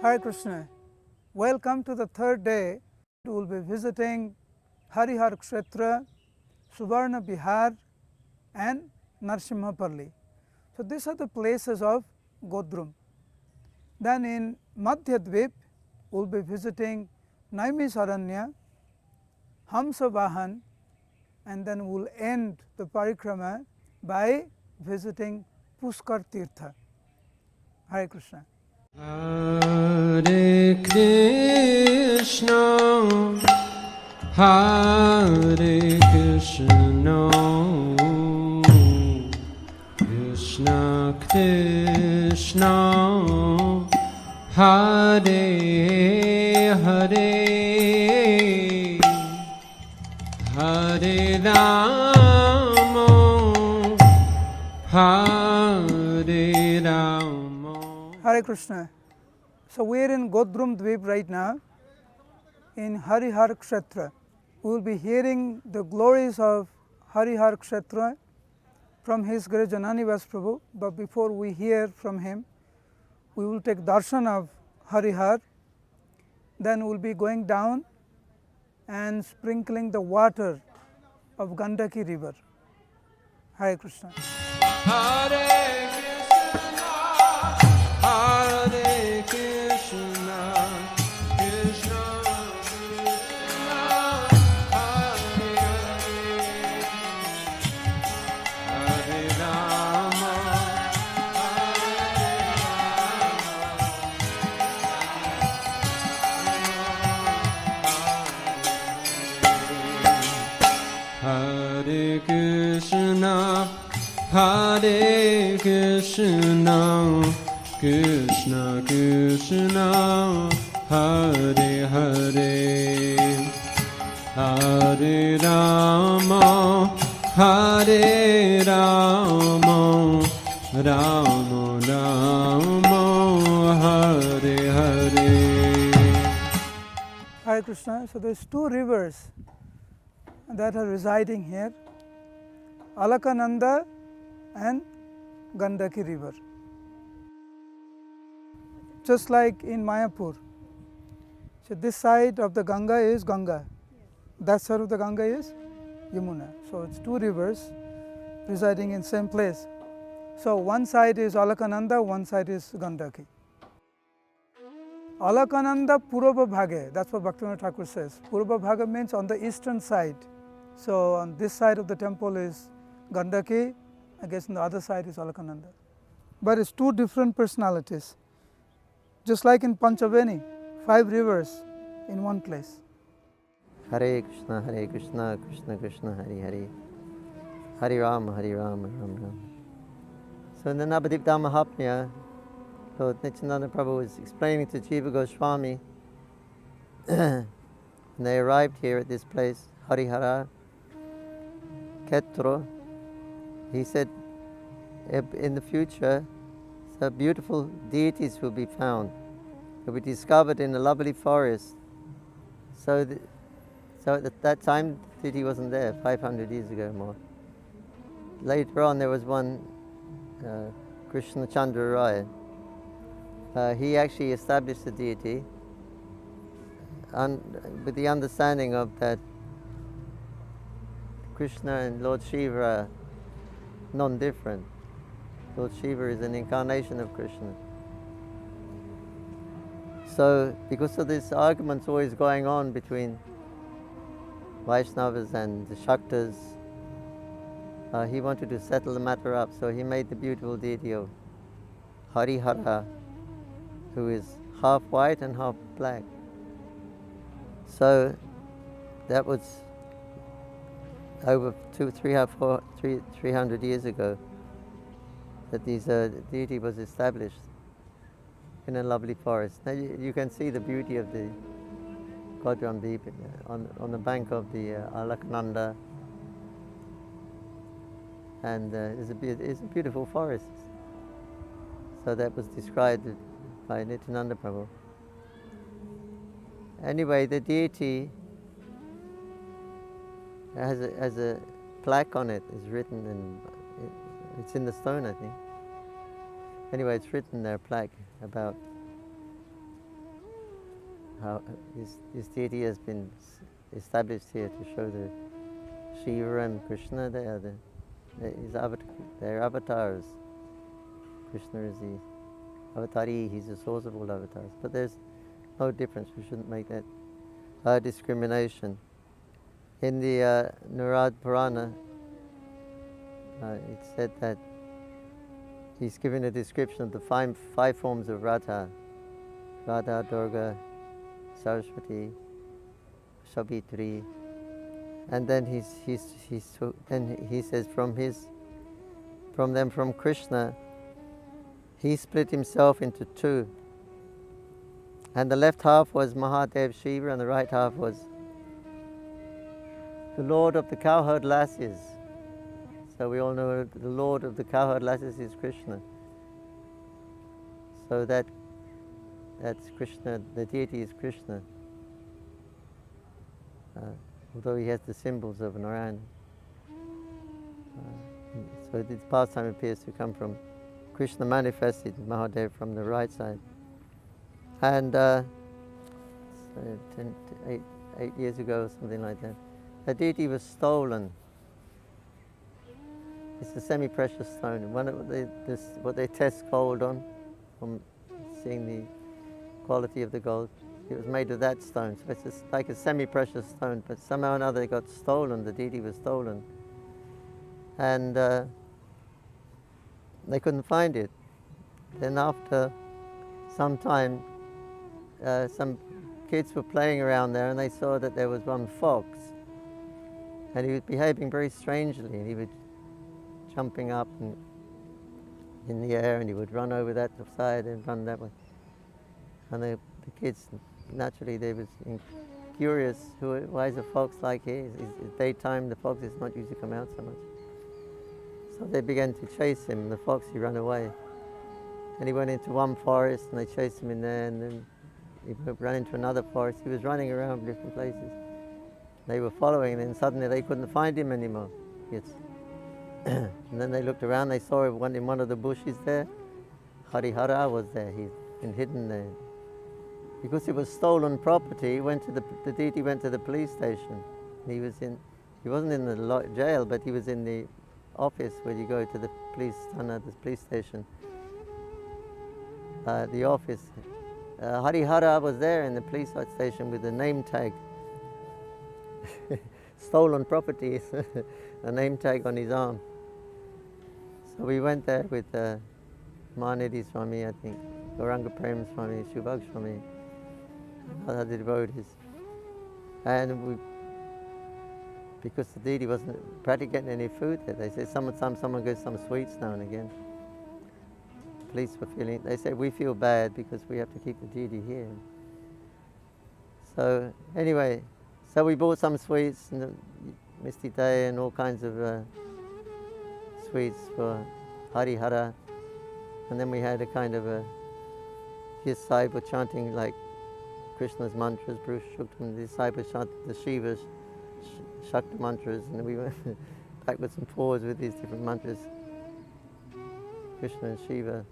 Hare Krishna. Welcome to the third day. We will be visiting Harihar Kshetra, Suvarna Bihar and Narsimhapalli. So these are the places of Godrum. Then in Madhyadvip, we will be visiting Naimisaranya, Hamsavahan, and then we will end the Parikrama by visiting Pushkar Tirtha. Hare Krishna. Hare Krishna, Hare Krishna, Krishna Krishna, Hare Hare, Hare Rama, Hare Rama. Hare Krishna. So we are in Godrum Dvip right now in Harihar Kshetra. We will be hearing the glories of Harihar Kshetra from His Grace Janani Vas Prabhu, but before we hear from him, we will take darshan of Harihar, then we will be going down and sprinkling the water of Gandaki river. Hare Krishna. Hare Krishna, Hare Krishna, Krishna Krishna, Hare Hare, Hare Rama, Hare Krishna, Hare Krishna, Krishna Krishna, Hare Hare, Hare Rama, Hare Rama, Rama Rama, Hare Hare. Hare Krishna. So there's two rivers that are residing here, Alakananda and Gandaki river. Just like in Mayapur. So this side of the Ganga is Ganga. That side of the Ganga is Yamuna. So it's two rivers residing in same place. So one side is Alakananda, one side is Gandaki. Alakananda Purva Bhage, that's what Bhaktivinoda Thakur says. Purva Bhage means on the eastern side. So on this side of the temple is Gandaki, I guess on the other side is Alakananda. But it's two different personalities. Just like in Panchaveni, 5 rivers in one place. Hare Krishna, Krishna Krishna, Hare Hare, Hare Rama, Rama Rama. So in the Navadwip Mahatmya, Lord Nityananda Prabhu was explaining to Jiva Goswami when they arrived here at this place, Harihara Kshetra. He said, in the future, so beautiful deities will be found. They'll be discovered in a lovely forest. So at that time, deity wasn't there, 500 years ago more. Later on, there was one, Krishna Chandra Raya. He actually established the deity with the understanding of that Krishna and Lord Shiva are non-different. Lord Shiva is an incarnation of Krishna. So because of this arguments always going on between Vaishnavas and the Shaktas, he wanted to settle the matter up, so he made the beautiful deity of Harihara, who is half white and half black. So that was over 300 years ago that this deity was established in a lovely forest. Now you can see the beauty of the Godram Deep on the bank of the Alakananda, and it's a beautiful forest. So that was described by Nityananda Prabhu. Anyway, the deity has a plaque on it. It's written, and it's in the stone, I think. Anyway, it's written there, plaque, about how this deity has been established here to show the Shiva and Krishna. They're avatars. Krishna is the avatari, he's the source of all avatars. But there's no difference, we shouldn't make that discrimination. In the Narad Purana, it said that he's given a description of the five forms of Radha: Radha, Durga, Saraswati, Savitri, and then he says from Krishna, he split himself into two, and the left half was Mahadev Shiva, and the right half was the Lord of the cowherd lasses. So we all know the Lord of the cowherd lasses is Krishna. So that's Krishna, the deity is Krishna. Although he has the symbols of Narayan. So this pastime appears to come from Krishna manifested, Mahadev from the right side. And 8 years ago, something like that, the deity was stolen. It's a semi-precious stone. What they test gold on, from seeing the quality of the gold, it was made of that stone. So it's just like a semi-precious stone, but somehow or another it got stolen. The deity was stolen, and they couldn't find it. Then after some time, some kids were playing around there, and they saw that there was one fox, and he was behaving very strangely, and he was jumping up and in the air, and he would run over that side and run that way. And the kids, naturally, they was curious, why is a fox like he is? Daytime, the fox is not used to come out so much. So they began to chase him, and the fox, he ran away. And he went into one forest, and they chased him in there, and then he ran into another forest. He was running around different places. They were following, and then suddenly they couldn't find him anymore. And then they looked around, they saw him in one of the bushes there. Harihara was there, he'd been hidden there. Because it was stolen property, the deity went to the police station. He wasn't in the jail, but he was in the office where you go to the police station. The office. Harihara was there in the police station with a name tag. Stolen property, a name tag on his arm. So we went there with Mahanidhi Swami, I think, Gauranga Prem Swami, Shubhag Swami, other devotees. And because the deity wasn't practically getting any food there, they said someone gives some sweets now and again. The police were they said, we feel bad because we have to keep the deity here. So anyway, so we bought some sweets, and Misty Day and all kinds of sweets for Harihara. And then we had a kind of his side were chanting like Krishna's mantras, Bruce Shuktam, the disciples chanted the Shiva's Shakta mantras, and we went backwards and forwards with these different mantras, Krishna and Shiva.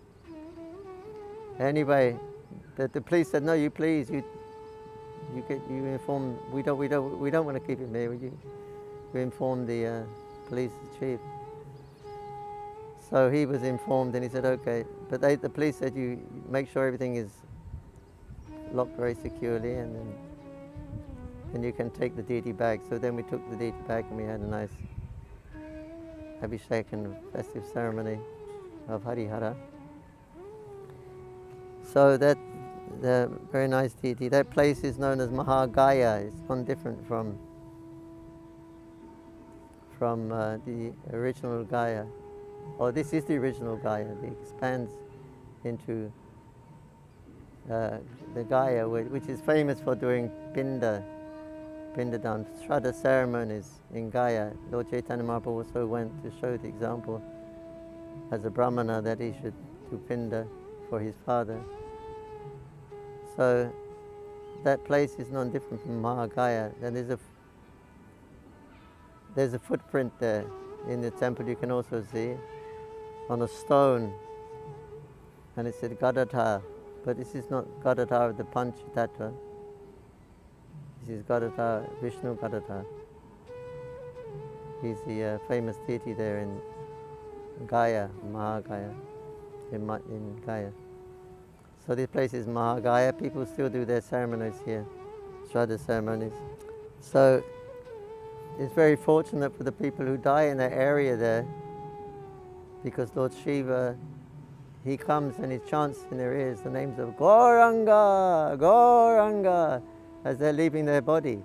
Anyway, the police said, no, you please, you inform, we don't want to keep him here. We informed the police chief. So he was informed, and he said, okay. But the police said, you make sure everything is locked very securely, and then you can take the deity back. So then we took the deity back, and we had a nice Abhishek and festive ceremony of Harihara. So the very nice deity. That place is known as Mahagaya. It's one different from the original Gaya. Or this is the original Gaya. It expands into the Gaya, which is famous for doing Pindadan, Shraddha ceremonies in Gaya. Lord Chaitanya Mahaprabhu also went to show the example as a Brahmana that he should do Pinda for his father. So that place is not different from Mahagaya. And there's a footprint there in the temple, you can also see, on a stone. And it said Gadadhar, but this is not Gadadhar of the Panch Tattva. This is Gadadhar, Vishnu Gadadhar. He's the famous deity there in Gaya, Mahagaya, in Gaya. So this place is Mahagaya. People still do their ceremonies here, Shraddha ceremonies. So it's very fortunate for the people who die in that area there, because Lord Shiva, he comes and he chants in their ears the names of Gauranga, Gauranga, as they're leaving their body.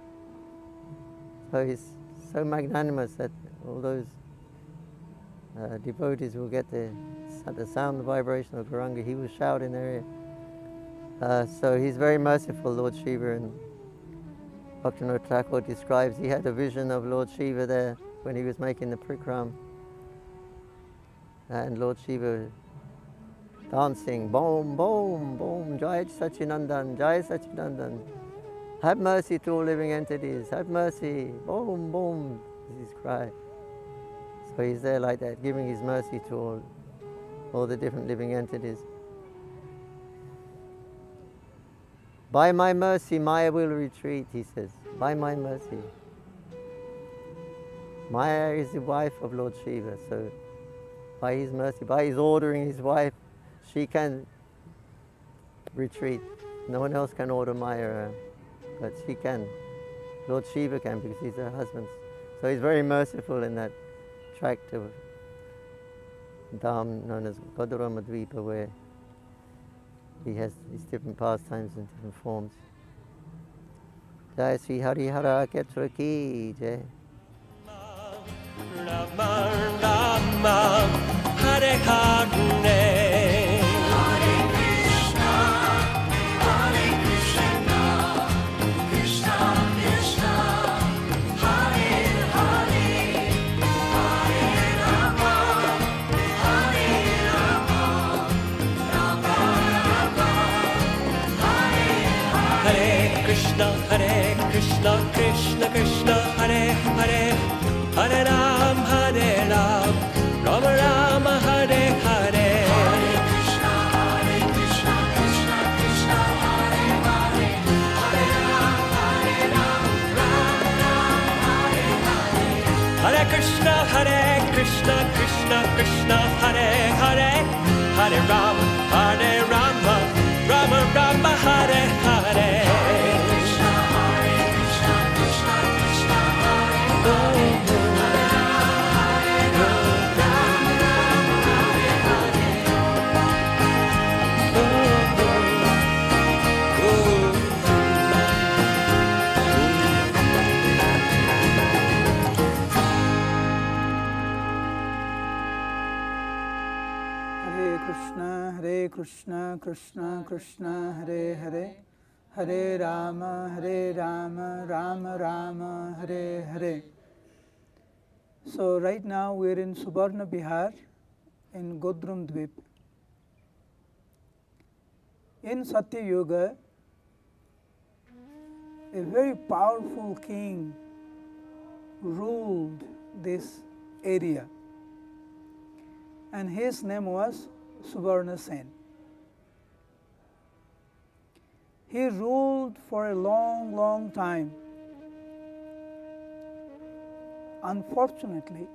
So he's so magnanimous that all those devotees will get the sound, the vibration of Gauranga. He will shout in their ear. So he's very merciful, Lord Shiva, and Bhaktivinoda Thakur describes he had a vision of Lord Shiva there when he was making the Parikrama. And Lord Shiva dancing, boom, boom, boom, Jai Sachinandan, Jai Sachinandan. Have mercy to all living entities, have mercy, boom, boom, is his cry. So he's there like that, giving his mercy to all the different living entities. By my mercy, Maya will retreat, he says. By my mercy. Maya is the wife of Lord Shiva, so by his mercy, by his ordering his wife, she can retreat. No one else can order Maya, but she can. Lord Shiva can, because he's her husband. So he's very merciful in that tract of Dham known as Navadwip, where he has these different pastimes and different forms. Jai Sri Hari Hara Ketra Ki Jai. Rama Rama Hare Hare Hare Krishna Krishna Krishna Hare Hare Hare Rama Hare Rama Rama Rama Hare Krishna Krishna Krishna Hare Hare Hare Ram, Rama Rama, Hare Hare. Hare Krishna, Krishna Krishna, Hare Hare. Hare Ram, Rama Rama, Hare Hare. Hare Krishna, Krishna Krishna, Hare Hare. Hare Rama, Rama Rama, Hare Hare. Hare Krishna, Krishna Krishna, Hare Hare. Krishna Krishna Krishna Hare Hare Hare Rama Rama Rama Hare Hare. So right now we're in Subarna Bihar in Navadwip. In Satya Yuga, a very powerful king ruled this area, and his name was Subarna Sen. He ruled for a long time. Unfortunately,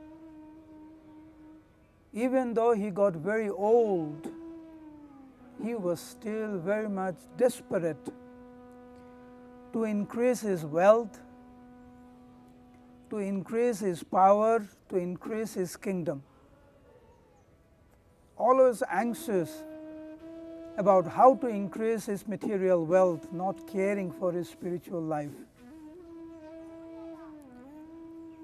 even though he got very old, he was still very much desperate to increase his wealth, to increase his power, to increase his kingdom. Always anxious about how to increase his material wealth, not caring for his spiritual life.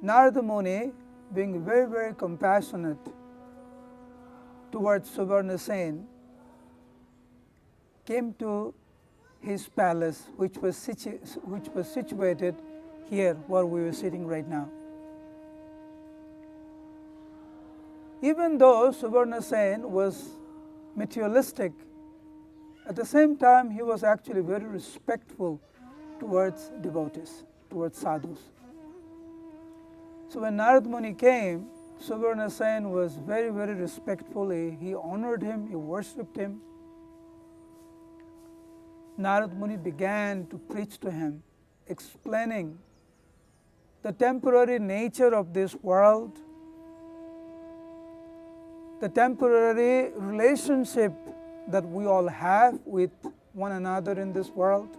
Narada Muni, being very compassionate towards Subarna Sen, came to his palace, which was situated here where we are sitting right now. Even though Subarna Sen was materialistic, at the same time he was actually very respectful towards devotees, towards sadhus. So when Narada Muni came, Subarna Sen was very respectful. He honored him, he worshipped him. Narada Muni began to preach to him explaining the temporary nature of this world, the temporary relationship that we all have with one another in this world,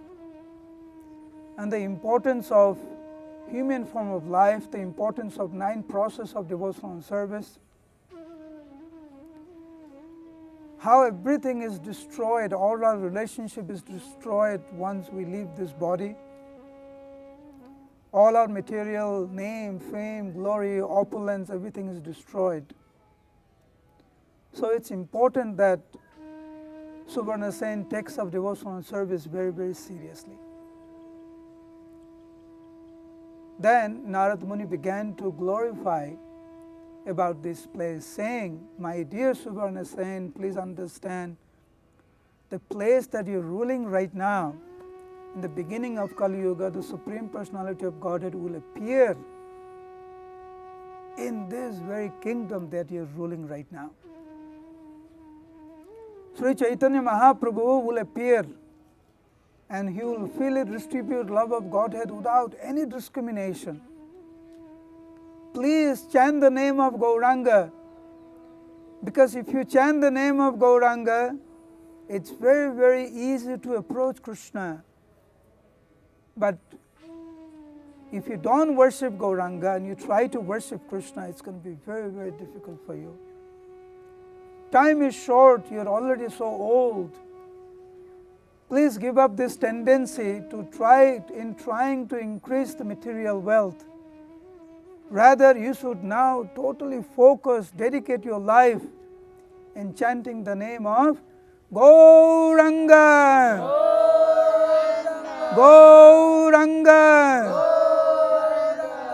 and the importance of human form of life, the importance of 9 process of devotional service, how everything is destroyed, all our relationship is destroyed once we leave this body. All our material, name, fame, glory, opulence, everything is destroyed. So it's important that Subarna Sen takes up devotional service very, very seriously. Then Narad Muni began to glorify about this place, saying, "My dear Subarna Sen, please understand, the place that you're ruling right now, in the beginning of Kali Yuga, the Supreme Personality of Godhead will appear in this very kingdom that you're ruling right now. Sri Chaitanya Mahaprabhu will appear and he will freely distribute love of Godhead without any discrimination. Please chant the name of Gauranga, because if you chant the name of Gauranga, it's very, very easy to approach Krishna. But if you don't worship Gauranga and you try to worship Krishna, it's going to be very, very difficult for you. Time is short, you're already so old. Please give up this tendency to trying to increase the material wealth. Rather, you should now totally focus, dedicate your life in chanting the name of Gauranga. Gauranga.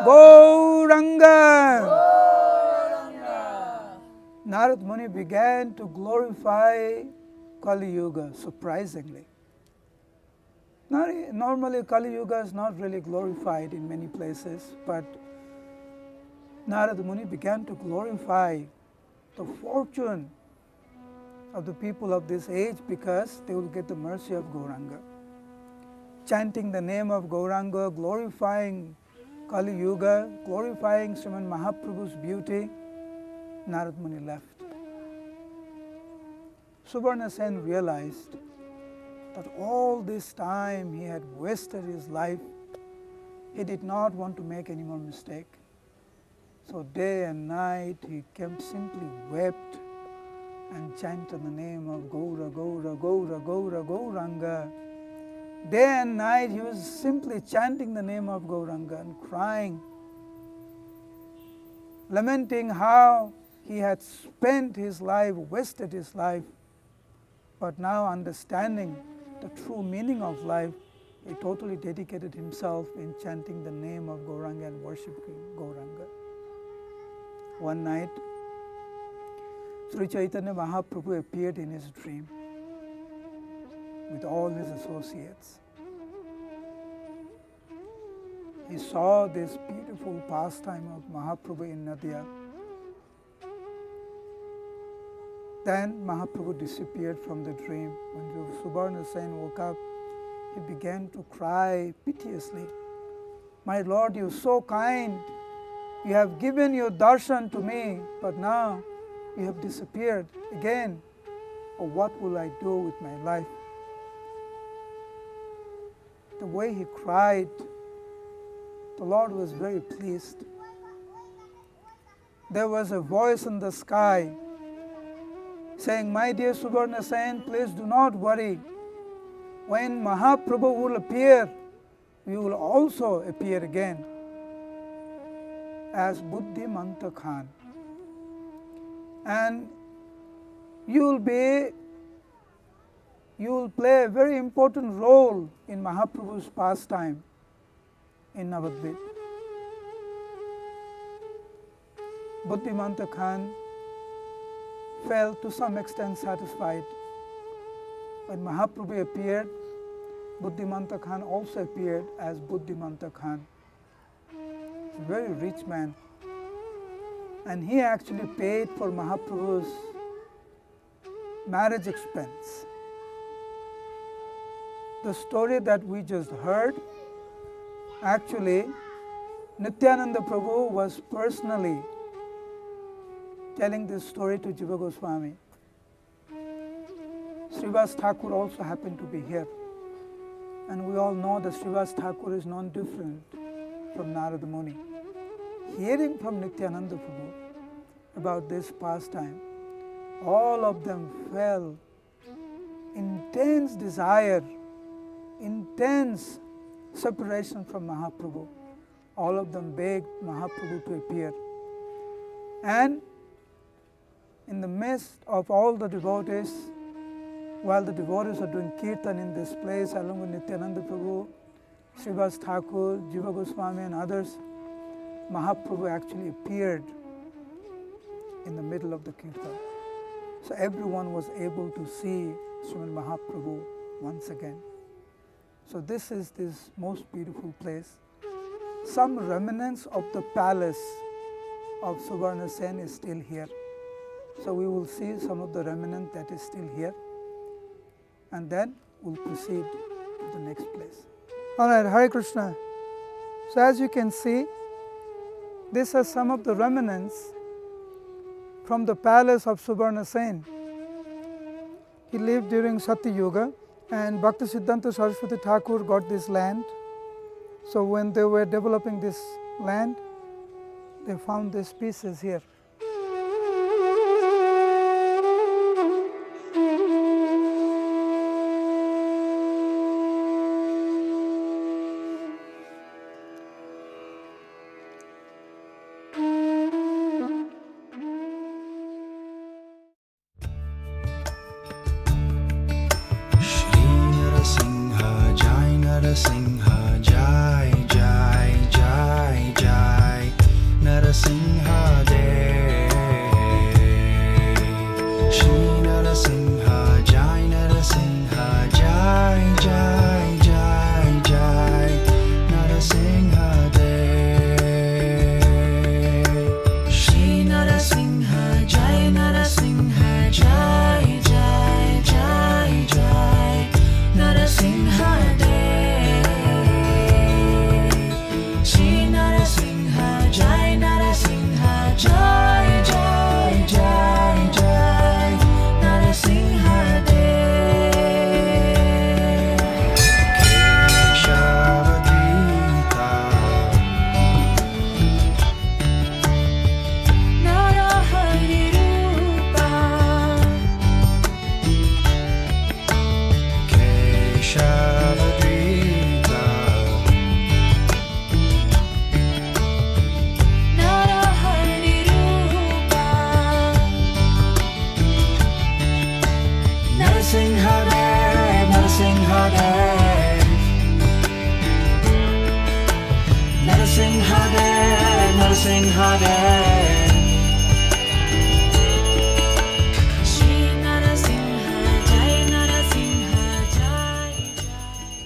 Gauranga. Narad Muni began to glorify Kali Yuga, surprisingly. Normally, Kali Yuga is not really glorified in many places, but Narad Muni began to glorify the fortune of the people of this age because they will get the mercy of Gauranga. Chanting the name of Gauranga, glorifying Kali Yuga, glorifying Sriman Mahaprabhu's beauty, Narad Muni left. Subarna Sen realized that all this time he had wasted his life. He did not want to make any more mistake. So day and night he simply wept and chanted the name of Gaura, Gaura, Gaura, Gaura, Gauranga. Day and night he was simply chanting the name of Gauranga and crying, lamenting how he had spent his life, wasted his life, but now understanding the true meaning of life, he totally dedicated himself in chanting the name of Gauranga and worshiping Gauranga. One night, Sri Chaitanya Mahaprabhu appeared in his dream with all his associates. He saw this beautiful pastime of Mahaprabhu in Nadia. Then Mahaprabhu disappeared from the dream. When Subarna Sen woke up, he began to cry piteously. "My Lord, you are so kind. You have given your darshan to me, but now you have disappeared again. Oh, what will I do with my life?" The way he cried, the Lord was very pleased. There was a voice in the sky saying, "My dear Subarna Sen, please do not worry. When Mahaprabhu will appear, we will also appear again as Buddhimanta Khan. And you will play a very important role in Mahaprabhu's pastime in Navadwip." Buddhimanta Khan felt to some extent satisfied. When Mahaprabhu appeared, Buddhimanta Khan also appeared as Buddhimanta Khan. He's a very rich man. And he actually paid for Mahaprabhu's marriage expense. The story that we just heard, Actually, Nityananda Prabhu was personally telling this story to Jiva Goswami. Srivas Thakur also happened to be here. And we all know that Srivas Thakur is non different from Narada Muni. Hearing from Nityananda Prabhu about this pastime, all of them felt intense desire, intense separation from Mahaprabhu. All of them begged Mahaprabhu to appear. And in the midst of all the devotees, while the devotees are doing kirtan in this place along with Nityananda Prabhu, Srivas Thakur, Jiva Goswami and others, Mahaprabhu actually appeared in the middle of the kirtan. So everyone was able to see Srimad Mahaprabhu once again. So this is this most beautiful place. Some remnants of the palace of Suvarna Sen is still here. So we will see some of the remnant that is still here. And then we'll proceed to the next place. Alright, Hare Krishna. So as you can see, these are some of the remnants from the palace of Suvarna Sen. He lived during Satya Yuga, and Bhaktisiddhanta Saraswati Thakur got this land. So when they were developing this land, they found these pieces here.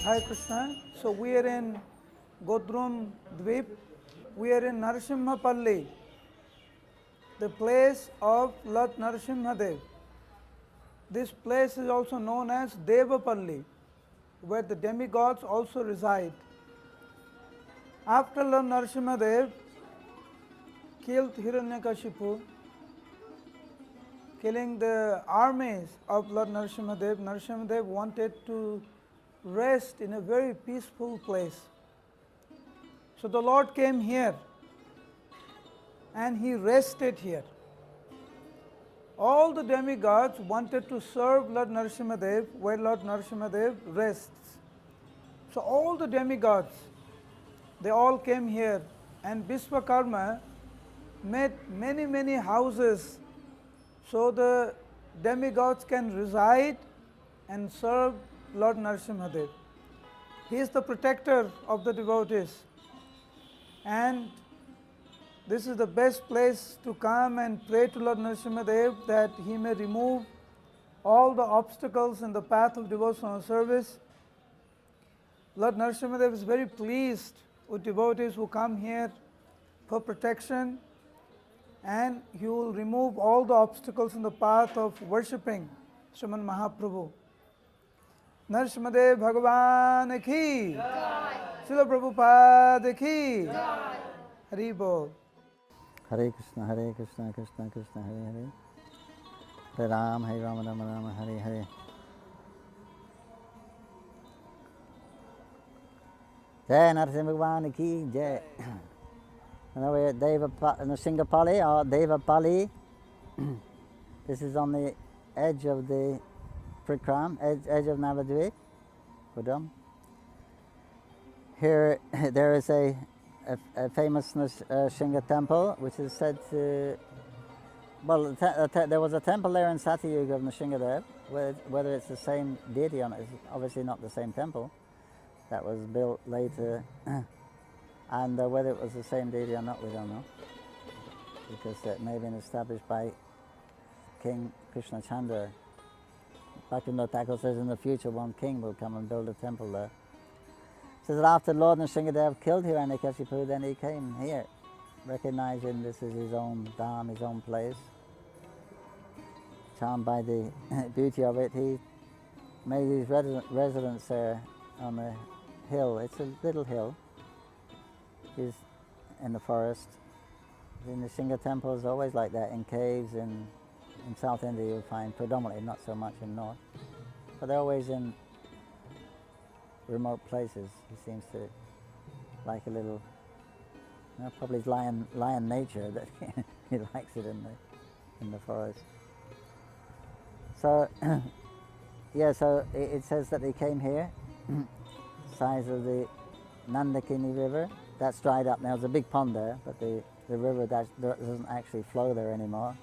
Hare Krishna. So we are in Navadwip. We are in Narasimhapalli, the place of Lord Narasimhadev. This place is also known as Devapalli, where the demigods also reside. After Lord Narasimhadev killed Hiranyakashipu, killing the armies of Lord Narasimhadev, Narasimhadev wanted to rest in a very peaceful place. So the Lord came here and he rested here. All the demigods wanted to serve Lord Narasimhadev where Lord Narasimhadev rests. So all the demigods, they all came here, and Vishwakarma made many houses so the demigods can reside and serve Lord Narasimhadev. He is the protector of the devotees, and this is the best place to come and pray to Lord Narasimhadev that he may remove all the obstacles in the path of devotional service. Lord Narasimhadev is very pleased with devotees who come here for protection, and he will remove all the obstacles in the path of worshipping Srimad Mahaprabhu. Narasimhadev Bhagavan ki. Srila Prabhupada ki. Hari Bol. Hare Krishna, Krishna Krishna, Hare Hare. Hare Ram, Ram Ram, Hare Hare. Jai Narasimha Bhagwan ki Jai. Another Deva Singapali or Deva Pali. This is on the edge of the Parikrama, edge of Navadwip, Udam. Here there is a famous Shinga temple, which is said to, well, there was a temple there in Satyuga of Nrsingadev. Whether it's the same deity or not, it's obviously not the same temple. That was built later, and whether it was the same deity or not, we don't know, because it may have been established by King Krishna Chandra. Bhaktivinoda Thakur says in the future one king will come and build a temple there. So that after Lord Nrsingadev killed Hiranyakashipu, then he came here, recognizing this is his own dham, his own place. Charmed by the beauty of it, he made his residence there on a hill. It's a little hill. He's in the forest. The Nrsinga temple is always like that, in caves. In South India you'll find predominantly, not so much in North, but they're always in remote places. He seems to like a little, probably his lion nature that he likes it in the forest. So yeah, so it says that he came here, size of the Nandakini River. That's dried up now. There's a big pond there, but the river doesn't actually flow there anymore.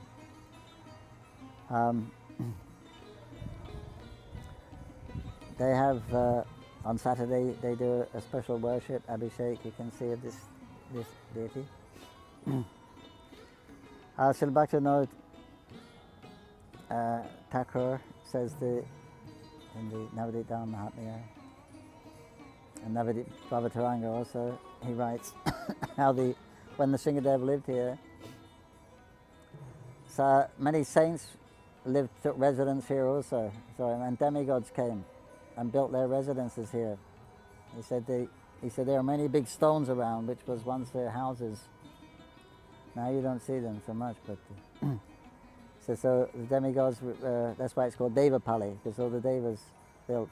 They have on Saturday they do a special worship, Abhishek. You can see of this deity. Srila Bhaktivinoda Thakur says in the Navadvip Dham Mahatmya, and Navadvip Bhavataranga also, he writes how when the Nrsingadev lived here, so many saints took residence here also. So, and demigods came and built their residences here. He said there are many big stones around, which was once their houses. Now you don't see them so much, but so the demigods. That's why it's called Deva Pali, because all the devas built.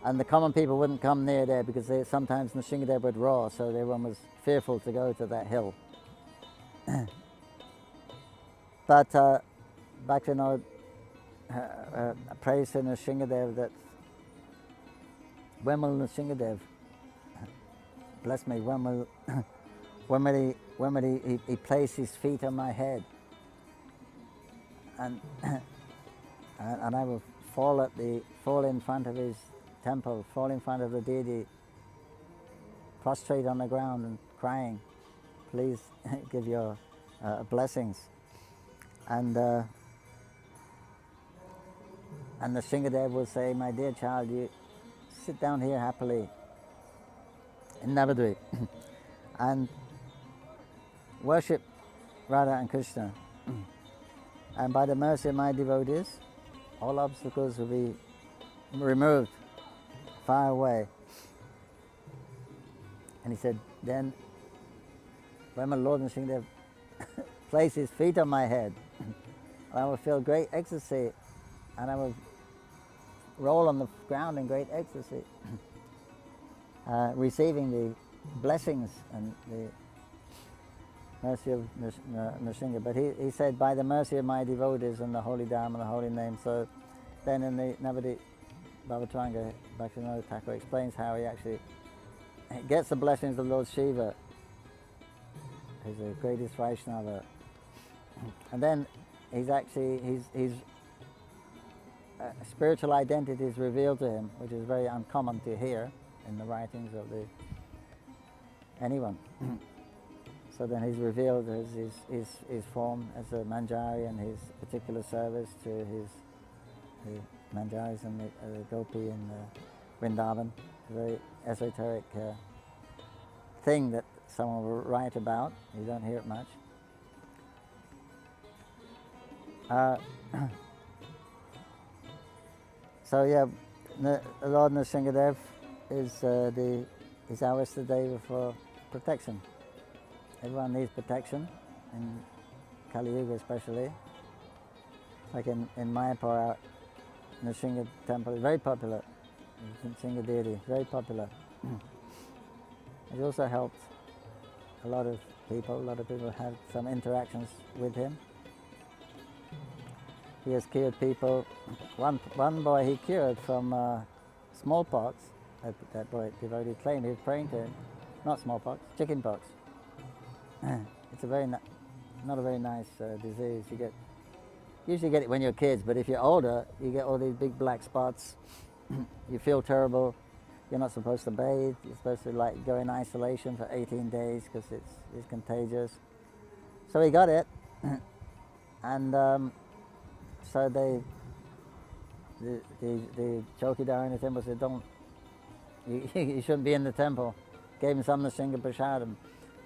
And the common people wouldn't come near there because sometimes Nrsingadev would roar, so everyone was fearful to go to that hill. But Bhaktivinoda praised to Nrsingadev that when will Nrsingadev, bless me, when will he place his feet on my head, and I will fall in front of his temple, fall in front of the deity, prostrate on the ground and crying, please give your blessings. And the Nrsingadev will say, my dear child, you sit down here happily in Navadvip and worship Radha and Krishna. And by the mercy of my devotees, all obstacles will be removed, far away. And he said, then when my Lord Nrsingadev place his feet on my head, I will feel great ecstasy, and I will roll on the ground in great ecstasy, receiving the blessings and the mercy of Nrsinga. But he said, by the mercy of my devotees and the holy Dharma and the holy name. So then in the Navadvip Bhavataranga, Bhaktivinoda Thakur explains how he actually gets the blessings of Lord Shiva, who's the greatest Vaishnava. And then his spiritual identity is revealed to him, which is very uncommon to hear in the writings of anyone. So then he's revealed his form as a Manjari and his particular service to the Manjaris and the Gopi in Vrindavan. A very esoteric thing that someone will write about. You don't hear it much. So yeah, Lord Nrsingadev is the he's our Istadeva for protection. Everyone needs protection, in Kali Yuga especially. Like in Mayapur, Nrsimha temple is very popular. Nrsimha deity, very popular. He's also helped a lot of people. A lot of people have some interactions with him. He has cured people. One boy he cured from smallpox. That boy devotee claimed he was praying to him. Not smallpox, chickenpox. It's not a very nice disease. Usually get it when you're kids, but if you're older, you get all these big black spots. You feel terrible. You're not supposed to bathe. You're supposed to like go in isolation for 18 days because it's contagious. So he got it, and so the chowkidar in the temple said, "Don't, you shouldn't be in the temple." Gave him some Nrsimha Prasadam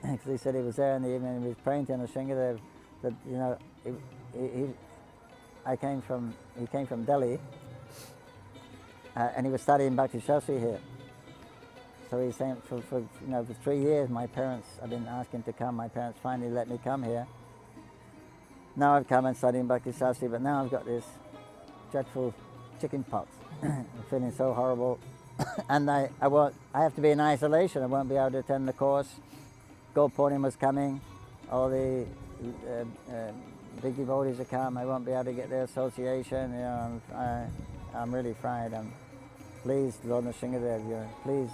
because he said he was there in the evening and he was praying to Nrsimha that he came from Delhi and he was studying Bhakti Shastri here. So he's saying for 3 years I've been asking to come. My parents finally let me come here. Now I've come and studying Bhakti Shastri, but now I've got this dreadful chicken pox. I'm feeling so horrible. And I have to be in isolation. I won't be able to attend the course. Gopal was coming. All the big devotees are come. I won't be able to get their association. I'm really fried. Please, Lord Nrsimhadev, please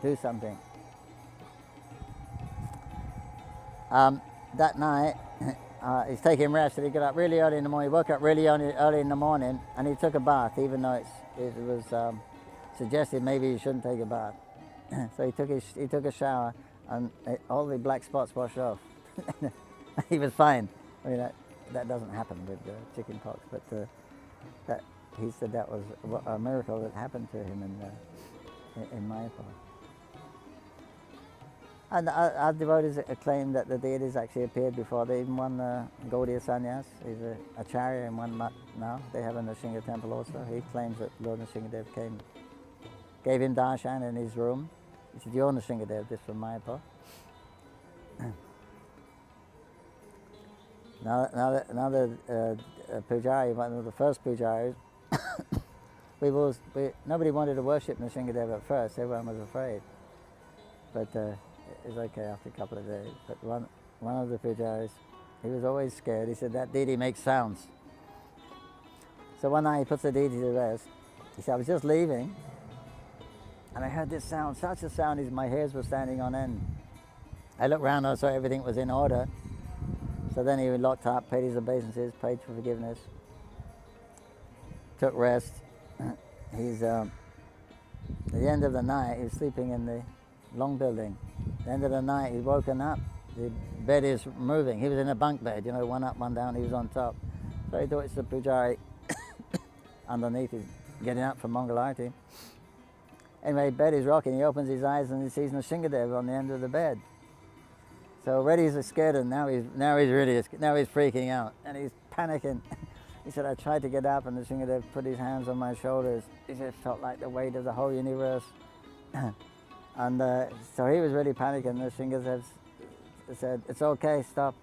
do something. That night, he's taking rest, and he got up really early in the morning. He woke up really early in the morning, and he took a bath, even though it was suggested maybe he shouldn't take a bath. So he took a shower, and all the black spots washed off. He was fine. I mean, that doesn't happen with chicken pox, but he said that was a miracle that happened to him in Mayapur. And our devotees claim that the deities actually appeared before. They even one Gaudiya Sannyas, he's a acharya in one mutt now. They have a Nrsimha temple also. He claims that Lord Nrsimhadev gave him darshan in his room. He said, "You're Nrsimhadev, this from Mayapur." Now the pujari, one of the first pujaris, nobody wanted to worship Nrsimhadev at first. Everyone was afraid, but it was okay after a couple of days. But one of the pujaris, he was always scared. He said, "That deity makes sounds." So one night he puts the deity to rest. He said, "I was just leaving, and I heard this sound, such a sound as my hairs were standing on end. I looked around, I saw everything was in order." So then he locked up, paid his obeisances, prayed for forgiveness, took rest. He's at the end of the night, he was sleeping in the long building. At the end of the night, he's woken up. The bed is moving. He was in a bunk bed, one up, one down. He was on top. So he thought it's the pujari underneath. He's getting up from Mangalarti. Anyway, bed is rocking. He opens his eyes and he sees Nrsimhadev on the end of the bed. So already he's scared, and now he's freaking out and he's panicking. He said, "I tried to get up, and Nrsimhadev put his hands on my shoulders. It just felt like the weight of the whole universe." And so he was really panicking. Nrsimhadev said, "It's okay. Stop.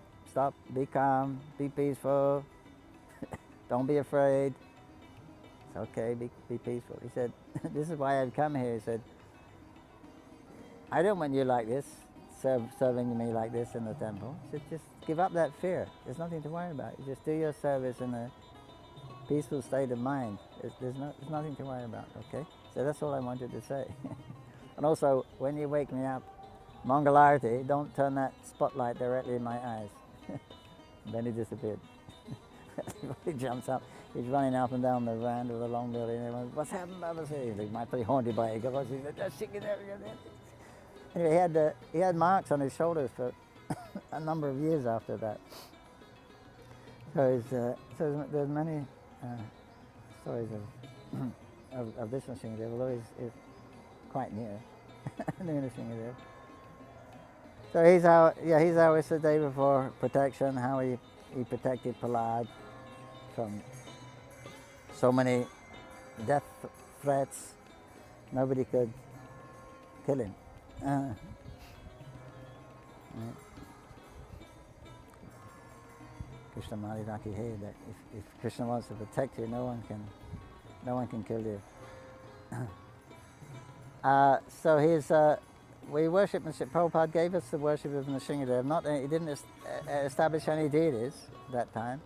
Be calm. Be peaceful. Don't be afraid. It's okay. Be peaceful." He said, "This is why I've come here." He said, "I don't want you like this, serving me like this in the temple." He said, "Just give up that fear. There's nothing to worry about. You just do your service in a peaceful state of mind. There's nothing to worry about, okay?" So that's all I wanted to say. And also, when you wake me up, Mangalarti, don't turn that spotlight directly in my eyes. Then he disappeared. He jumps up. He's running up and down the veranda of the long building. Everyone's, "What's happened, Baba?" He might be haunted by a ghost. He said, "Just chicken there." Anyway, he had marks on his shoulders for a number of years after that. So there's many stories of this Nrsimhadev, although he's quite near Nrsimhadev. So he's our Istadeva for protection. How he protected Prahlad from so many death threats. Nobody could kill him. Krishna Mali Raki Hai, that if Krishna wants to protect you, no one can kill you. So we worship Prabhupada gave us the worship of Nrsimhadev. He didn't establish any deities that time,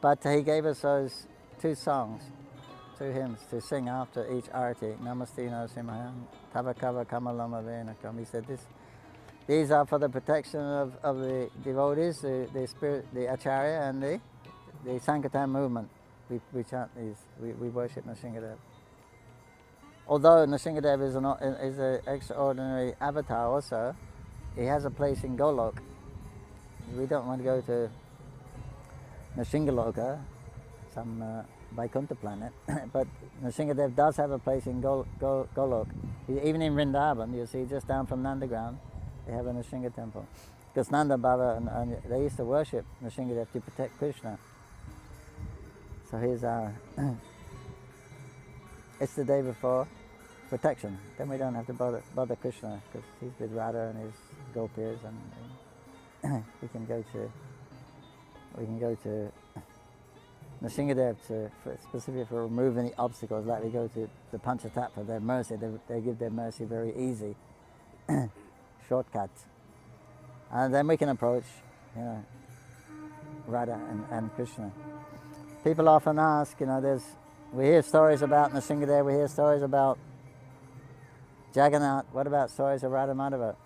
but he gave us those 2 songs, 2 hymns to sing after each arati. Namaste Narasimhayam, Tava Kava Kamalama Venakam. He said these are for the protection of the devotees, the spirit, the acharya, and the Sankirtan movement. We chant these. We worship Nrsimhadev. Although Nrsimhadev is an extraordinary avatar also, he has a place in Golok. We don't want to go to Nrsimhaloka, some Vaikuntha planet, but Nrsimhadev does have a place in Golok. Even in Vrindavan, you see, just down from Nandagram, they have a Nrsimha temple. Because Nanda Baba, and they used to worship Nrsimhadev to protect Krishna. So here's our... it's the day before protection. Then we don't have to bother Krishna, because he's with Radha and his gopis, and we can go to Nrsimhadev specifically for removing the obstacles, like we go to the Panchatattva, their mercy. They give their mercy very easy, shortcut, and then we can approach, Radha and Krishna. People often ask, we hear stories about Nrsimhadev, we hear stories about Jagannath. What about stories of Radha Madhava?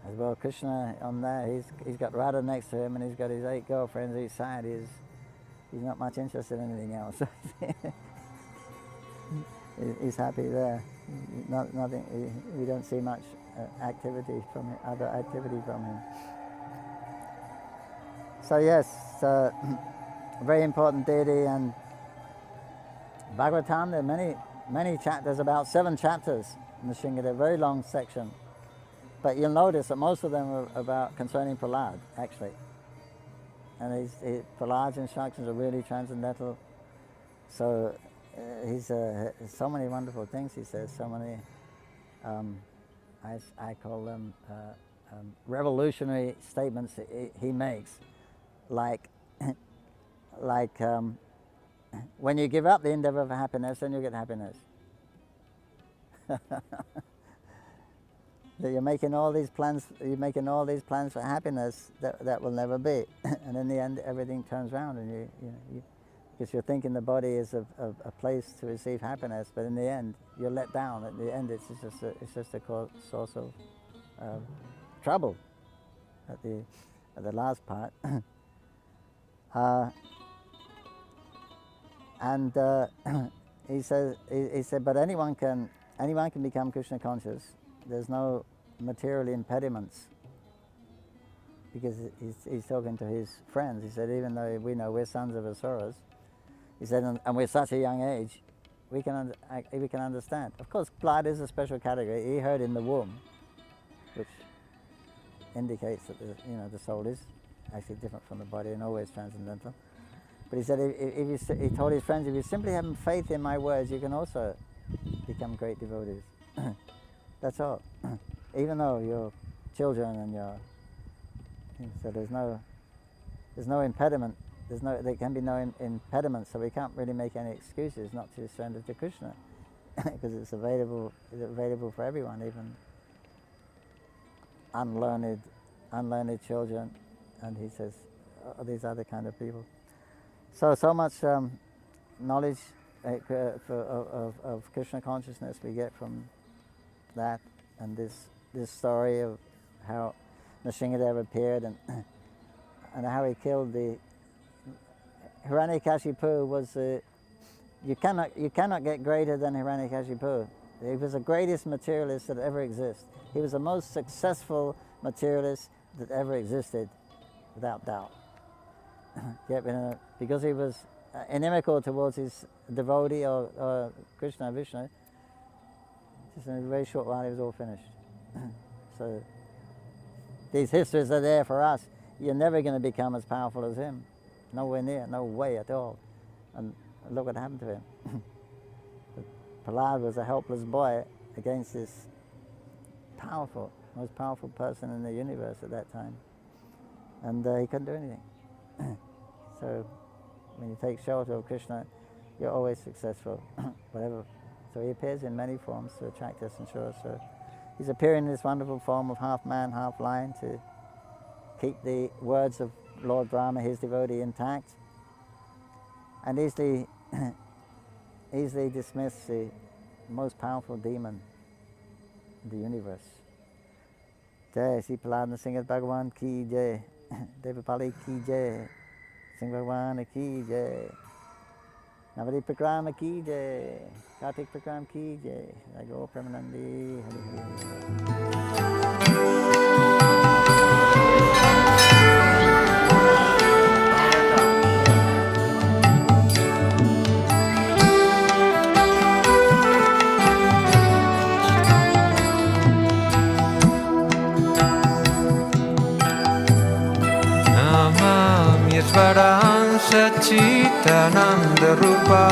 As well, Krishna on there, he's got Radha next to him, and he's got his 8 girlfriends each side. He's not much interested in anything else. He's happy there. Nothing. We don't see much activity from him, other activity from him. So yes, a very important deity, and Bhagavatam. There are many chapters, about 7 chapters in the Nrsimhadev, a very long section. But you'll notice that most of them are about concerning Prahlad, actually. And Prahlad's instructions are really transcendental. So he's so many wonderful things he says, so many, I call them revolutionary statements that he makes. Like when you give up the endeavor for happiness, then you get happiness. That you're making all these plans for happiness that will never be, and in the end everything turns around, and you because you're thinking the body is a place to receive happiness, but in the end you're let down. At the end it's just a source of trouble. At the last part, and he said, but anyone can become Krishna conscious. There's no material impediments, because he's talking to his friends. He said, even though we know we're sons of Asuras, he said, and we're such a young age, we can understand. Of course, blood is a special category. He heard in the womb, which indicates that the soul is actually different from the body and always transcendental. But he said, he told his friends, if you simply have faith in my words, you can also become great devotees. That's all. Even though you're children and so there's no impediment. There can be no impediment. So we can't really make any excuses not to surrender to Krishna, because it's available for everyone, even unlearned children, and he says these other kind of people. So much knowledge of Krishna consciousness we get from that, and this story of how Nrsimhadev appeared and how he killed the Hiranyakashipu. Was you cannot get greater than Hiranyakashipu. He was the greatest materialist that ever existed. He was the most successful materialist that ever existed, without doubt. Because he was inimical towards his devotee or Krishna, Vishnu, just in a very short while he was all finished. So these histories are there for us. You're never going to become as powerful as him. Nowhere near, no way at all. And look what happened to him. Prahlad was a helpless boy against this most powerful person in the universe at that time. And he couldn't do anything. So when you take shelter of Krishna, you're always successful, whatever. So he appears in many forms to attract us and show us. So he's appearing in this wonderful form of half man, half lion to keep the words of Lord Brahma, his devotee, intact, and easily dismiss the most powerful demon in the universe. Jai Sri Prahlad Singh Bhagavan ki jai, Devapali ki jai, Singh Bhagavan ki jai, Navadwip Parikrama ki jai, Kartik Parikrama ki jai, Jai Go Premanandi, Hari Hari. Svaram Sachitananda Rupa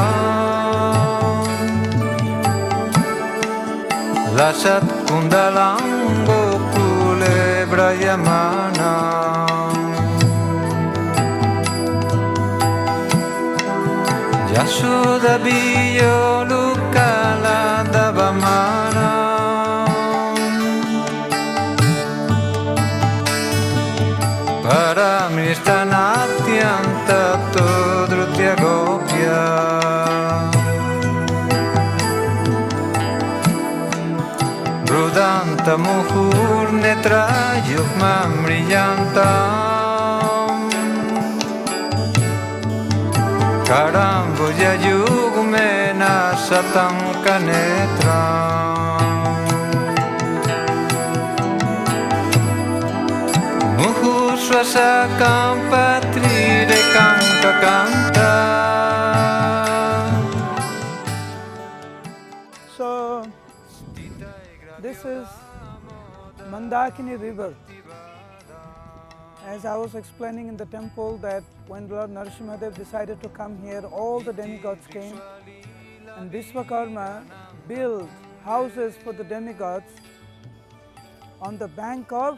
Lasat Kundalam Gokule Brayamana Yashoda Biyo Lukala Davamana Paramistanatyanta Drutya Gopya Rudanta Muhur Netra Yukmam Riyantam Karambuja Yugmena Satam Kanetram Swasakam patri rekam kakanta. So this is Mandakini river. As I was explaining in the temple that when Lord Narasimhadev decided to come here, all the demigods came and Vishwakarma built houses for the demigods on the bank of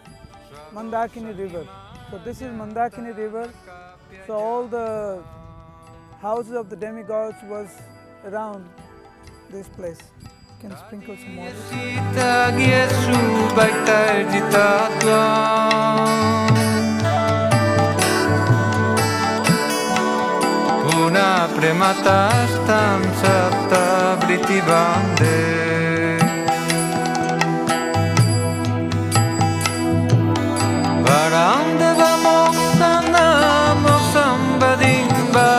Mandakini river. So this is Mandakini river. So all the houses of the demigods was around this place. You can sprinkle some water. Puna prematastam satta britibande Varandava moksana moksambadimba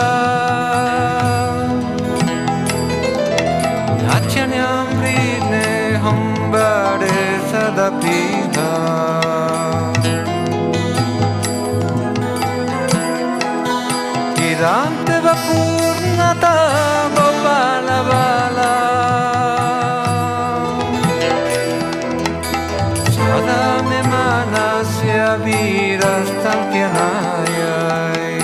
Nachanyam rine hambade sadapita Idante vapurnata Gopala vala Sadame manasya virastalkyanayai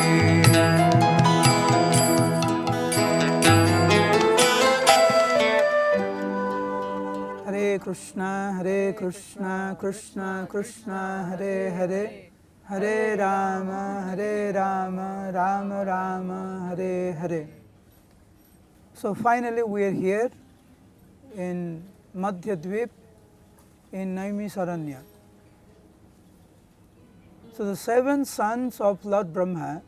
Hare Krishna, Krishna Krishna, Hare Hare, Hare Rama, Rama Rama, Hare Hare. So finally we are here in Navadwip in Naimisaranya. So the 7 sons of Lord Brahma,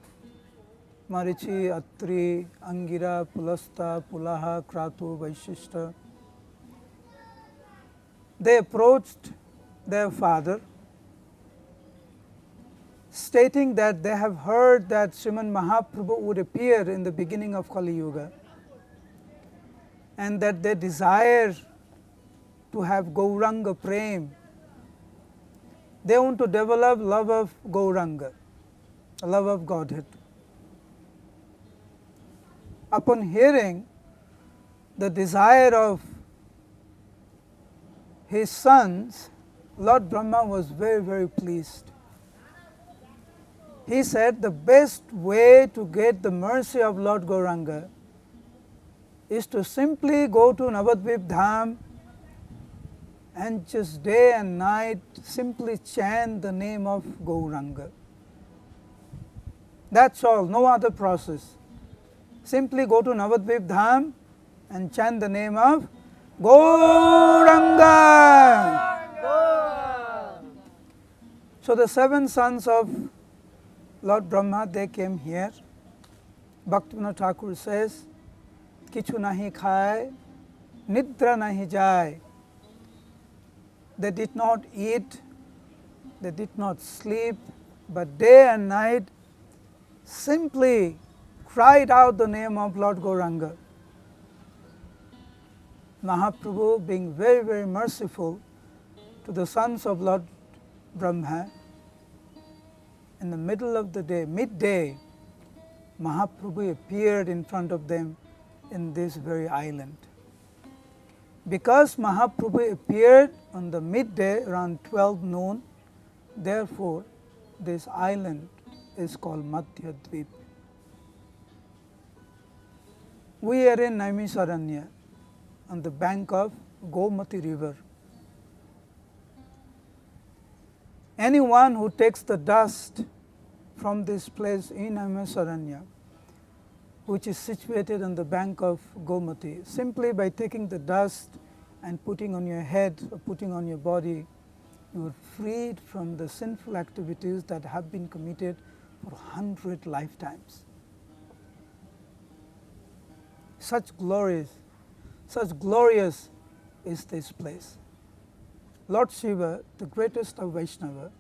Marichi, Atri, Angira, Pulasta, Pulaha, Kratu, Vaishishta, they approached their father stating that they have heard that Sriman Mahaprabhu would appear in the beginning of Kali Yuga and that they desire to have Gauranga Prem. They want to develop love of Gauranga, love of Godhead. Upon hearing the desire of his sons, Lord Brahma was very, very pleased. He said the best way to get the mercy of Lord Gauranga is to simply go to Navadwip Dham and just day and night simply chant the name of Gauranga. That's all, no other process. Simply go to Navadvip Dham and chant the name of Gauranga. So the 7 sons of Lord Brahma, they came here. Bhaktivinoda Thakur says, Kichu nahi khai, nidra nahi jai. They did not eat, they did not sleep, but day and night simply cried out the name of Lord Gauranga. Mahaprabhu, being very, very merciful to the sons of Lord Brahma, in the middle of the day, midday, Mahaprabhu appeared in front of them in this very island. Because Mahaprabhu appeared on the midday around 12 noon, therefore this island is called Madhyadvip. We are in Naimisaranya on the bank of Gomati river. Anyone who takes the dust from this place in Naimisaranya, which is situated on the bank of Gomati, simply by taking the dust and putting on your head or putting on your body, you are freed from the sinful activities that have been committed for 100 lifetimes. Such glorious is this place. Lord Shiva, the greatest of Vaishnava,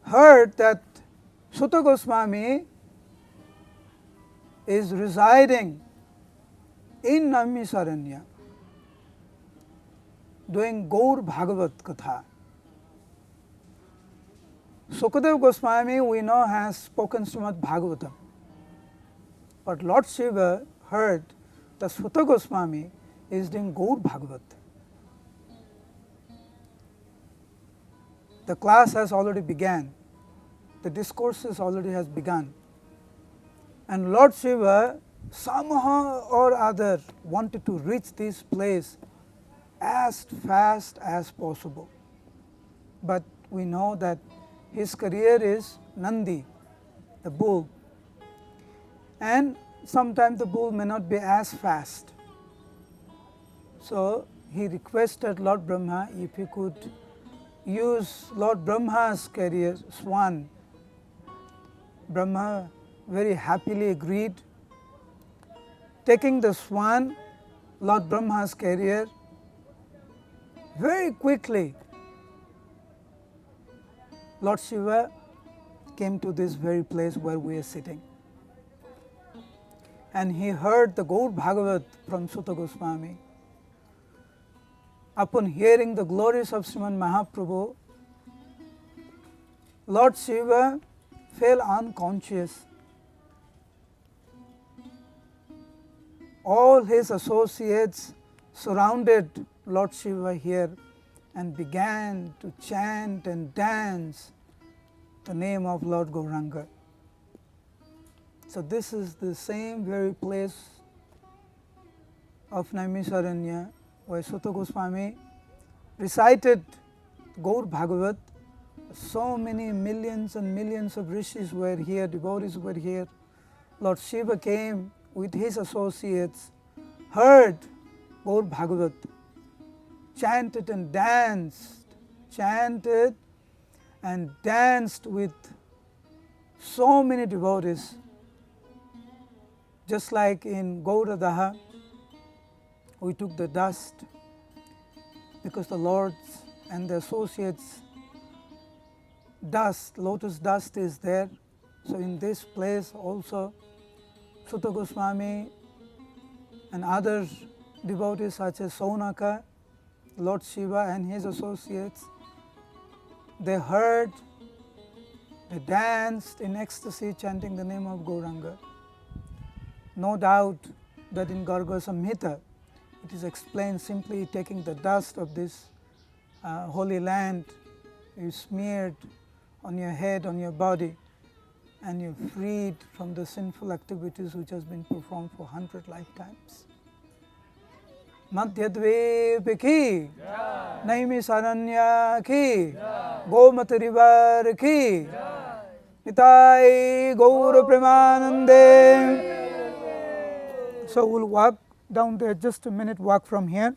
heard that Sutta Goswami is residing in Naimisaranya doing Gaur Bhagavat Katha. Sukadev Goswami, we know, has spoken Srimad Bhagavatam. But Lord Shiva heard that Sutta Goswami is doing Gaur Bhagavat. The class has already begun. The discourses already has begun. And Lord Shiva somehow or other wanted to reach this place as fast as possible. But we know that his career is Nandi, the bull. And sometimes the bull may not be as fast. So he requested Lord Brahma if he could use Lord Brahma's carrier, swan. Brahma very happily agreed. Taking the swan, Lord Brahma's carrier, very quickly Lord Shiva came to this very place where we are sitting. And he heard the Gaur Bhagavat from Sutta Goswami. Upon hearing the glories of Sriman Mahaprabhu, Lord Shiva fell unconscious. All his associates surrounded Lord Shiva here and began to chant and dance the name of Lord Gauranga. So this is the same very place of Naimisaranya where Sutta Goswami recited Gaur Bhagavat. So many millions and millions of rishis were here, devotees were here. Lord Shiva came with his associates, heard Gaur Bhagavat, chanted and danced with so many devotees. Just like in Gauradaha, we took the dust because the Lord's and the associates' dust, lotus dust is there. So in this place also, Sutta Goswami and other devotees such as Saunaka, Lord Shiva and his associates, they heard, they danced in ecstasy chanting the name of Gauranga. No doubt that in Garga Samhita it is explained simply taking the dust of this holy land, you smeared on your head, on your body, and you're freed from the sinful activities which has been performed for 100 lifetimes. Madhyadvip ki, Naimi Saranya ki, Gomati river ki, Nitai Gaura Premanande. So we'll walk down there, just a minute walk from here.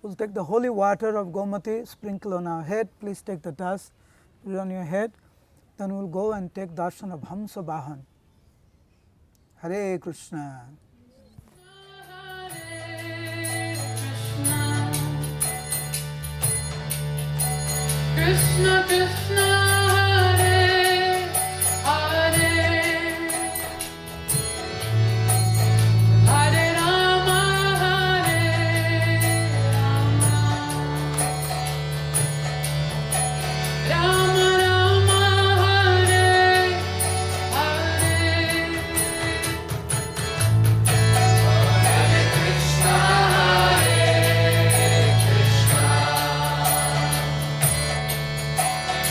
We'll take the holy water of Gomati, sprinkle on our head. Please take the dust, put it on your head. Then we'll go and take darshan of Hamsa Vahan. Hare Krishna. Krishna Krishna Hare Hare Hare Rama Hare Rama Rama Rama Hare Hare Hare Krishna Hare Krishna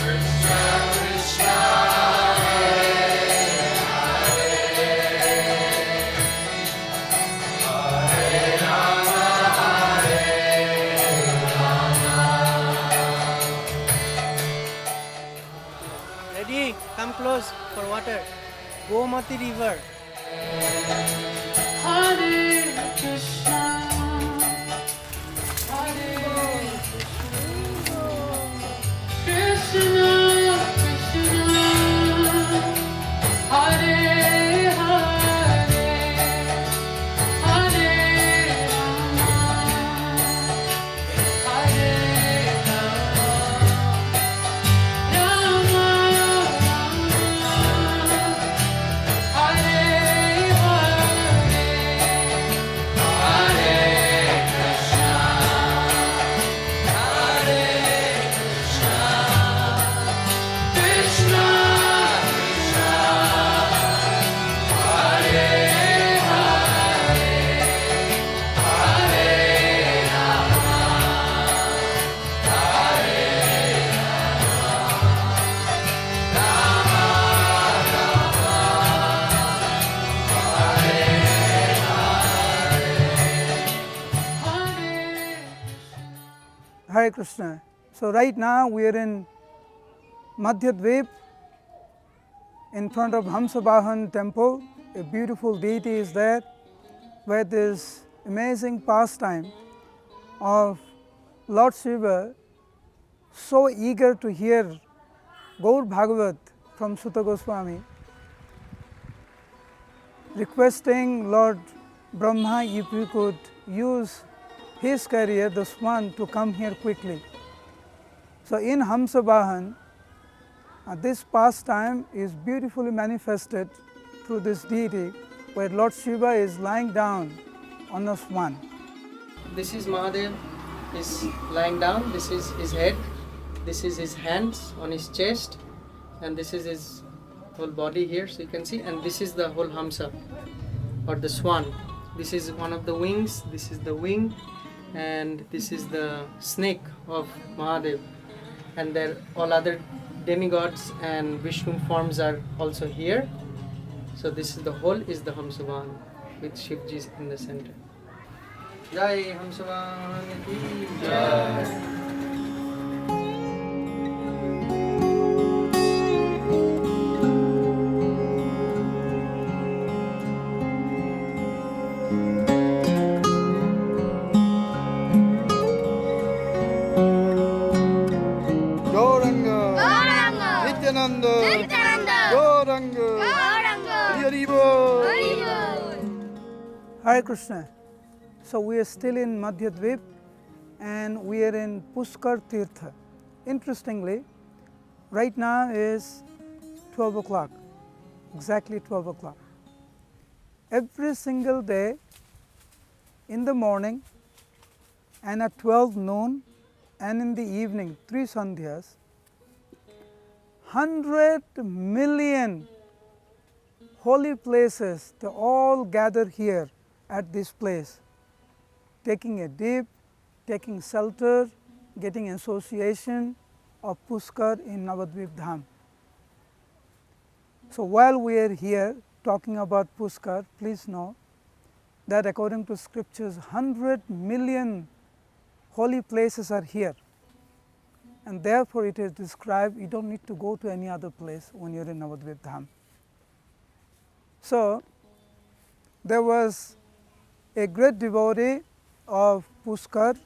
Krishna Krishna Ready? Come close for water. Gomati river. Hare Krishna Hare Krishna Krishna Hare Hare Hare Rama Hare Rama Rama Rama Hare Hare Krishna. So right now we are in Madhyadvip in front of Hamsavahan temple. A beautiful deity is there where this amazing pastime of Lord Shiva, so eager to hear Gaur Bhagavat from Sutta Goswami, requesting Lord Brahma if we could use his carrier, the swan, to come here quickly. So in Hamsavahan, this pastime is beautifully manifested through this deity where Lord Shiva is lying down on a swan. This is Mahadev. Is lying down. This is his head. This is his hands on his chest, and this is his whole body here. So you can see, and this is the whole Hamsa or the swan. This is one of the wings. This is the wing, and this is the snake of Mahadev. And there all other demigods and Vishnu forms are also here. So this is the whole is the Hamsavan with Shivji in the center. Jai Hamsavan ki Jai. Hare Krishna. So we are still in Madhyadvip and we are in Puskar Tirtha. Interestingly, right now is 12 o'clock, exactly 12 o'clock. Every single day in the morning and at 12 noon and in the evening, 3 sandhyas, 100 million holy places, they all gather here at this place, taking a dip, taking shelter, getting association of Puskar in Navadwip Dham. So while we are here talking about Pushkar, please know that according to scriptures 100 million holy places are here, and therefore it is described you don't need to go to any other place when you are in Navadvip Dham. So there was a great devotee of Pushkar,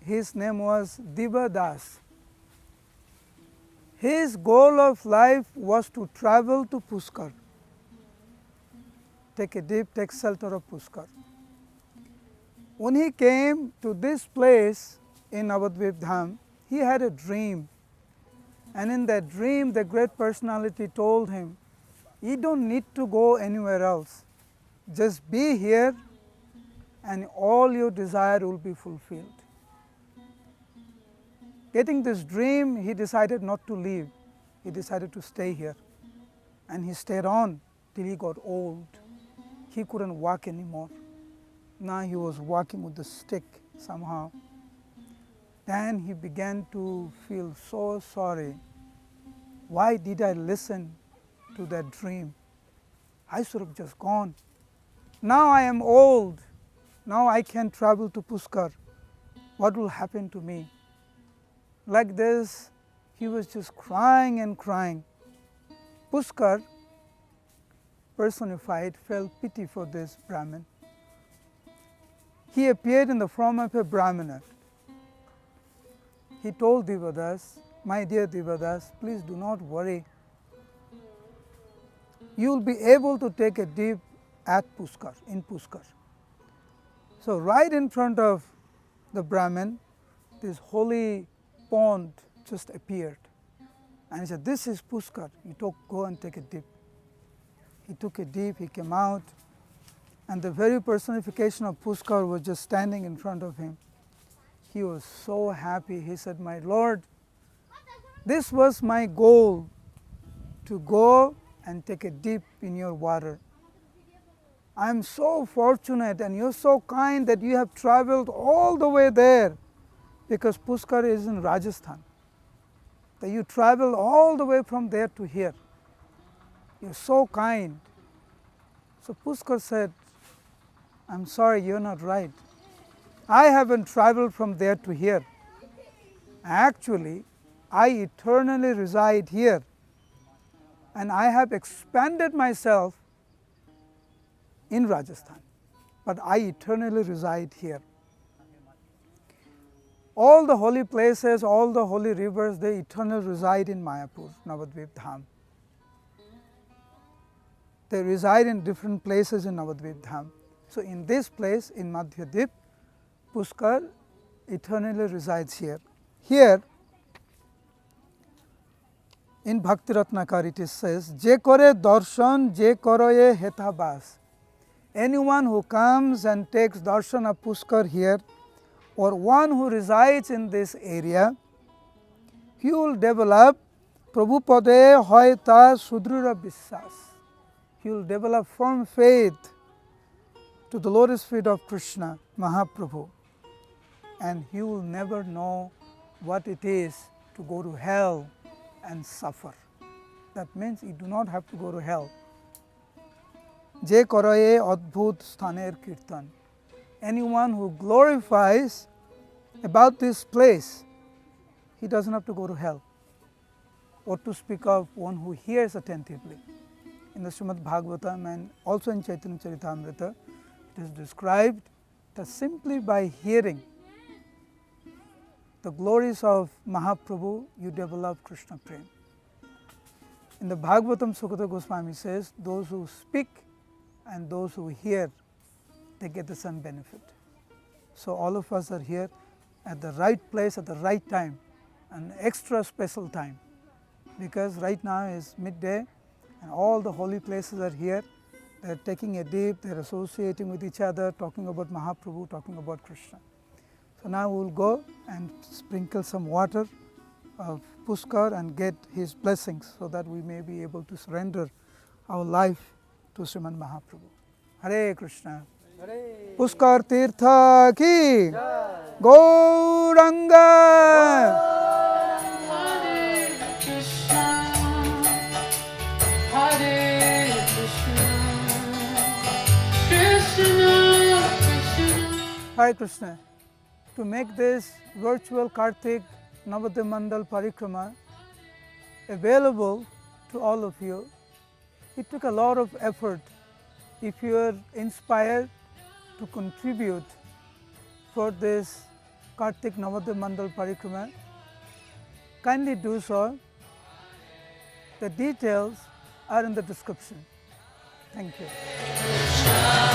his name was Diva Das. His goal of life was to travel to Pushkar, take a dip, take shelter of Pushkar. When he came to this place in Navadvip Dham, he had a dream, and in that dream the great personality told him, you don't need to go anywhere else, just be here and all your desire will be fulfilled. Getting this dream, he decided not to leave, he decided to stay here, and he stayed on till he got old. He couldn't walk anymore. Now he was walking with the stick somehow. Then he began to feel so sorry. Why did I listen to that dream? I should have just gone. Now I am old. Now I can't travel to Pushkar. What will happen to me? Like this, he was just crying and crying. Pushkar personified felt pity for this Brahmin. He appeared in the form of a Brahmana. He told Devadas, my dear Devadas, please do not worry. You will be able to take a dip at Pushkar, in Pushkar. So right in front of the Brahmin, this holy pond just appeared. And he said, this is Pushkar, you go and take a dip. He took a dip, he came out, and the very personification of Pushkar was just standing in front of him. He was so happy. He said, my Lord, this was my goal, to go and take a dip in your water. I am so fortunate and you're so kind that you have traveled all the way there, because Pushkar is in Rajasthan. That you traveled all the way from there to here. You're so kind. So Pushkar said, I'm sorry, you're not right. I haven't traveled from there to here. Actually, I eternally reside here, and I have expanded myself in Rajasthan, but I eternally reside here. All the holy places, all the holy rivers, they eternally reside in Mayapur, Navadvip Dham. They reside in different places in Navadvip Dham. So in this place, in Madhyadip, Pushkar eternally resides here. Here, in Bhakti Ratnakar it says, Je kore darshan, je koroye hetabas. Anyone who comes and takes darshan of Pushkar here, or one who resides in this area, he will develop Prabhupade hoyta sudrira bisas. He will develop firm faith to the lotus feet of Krishna, Mahaprabhu, and he will never know what it is to go to hell and suffer. That means you do not have to go to hell. Je karaye adbhut sthaner kirtan. Anyone who glorifies about this place, he doesn't have to go to hell. Or to speak of one who hears attentively. In the Srimad Bhagavatam and also in Chaitanya Charitamrita, it is described that simply by hearing the glories of Mahaprabhu, you develop Krishna Prem. In the Bhagavatam, Sukata Goswami says, those who speak and those who hear, they get the same benefit. So all of us are here at the right place at the right time, an extra special time, because right now is midday and all the holy places are here. They are taking a dip, they are associating with each other, talking about Mahaprabhu, talking about Krishna. So now we will go and sprinkle some water of Pushkar and get his blessings, so that we may be able to surrender our life to Sriman Mahaprabhu. Hare Krishna. Pushkar Tirtha ki Gauranga. Hare Krishna, Hare Hare Krishna. To make this virtual Kartik Navadwip Mandal Parikrama available to all of you, it took a lot of effort. If you are inspired to contribute for this Kartik Navadwip Mandal Parikrama, kindly do so. The details are in the description. Thank you.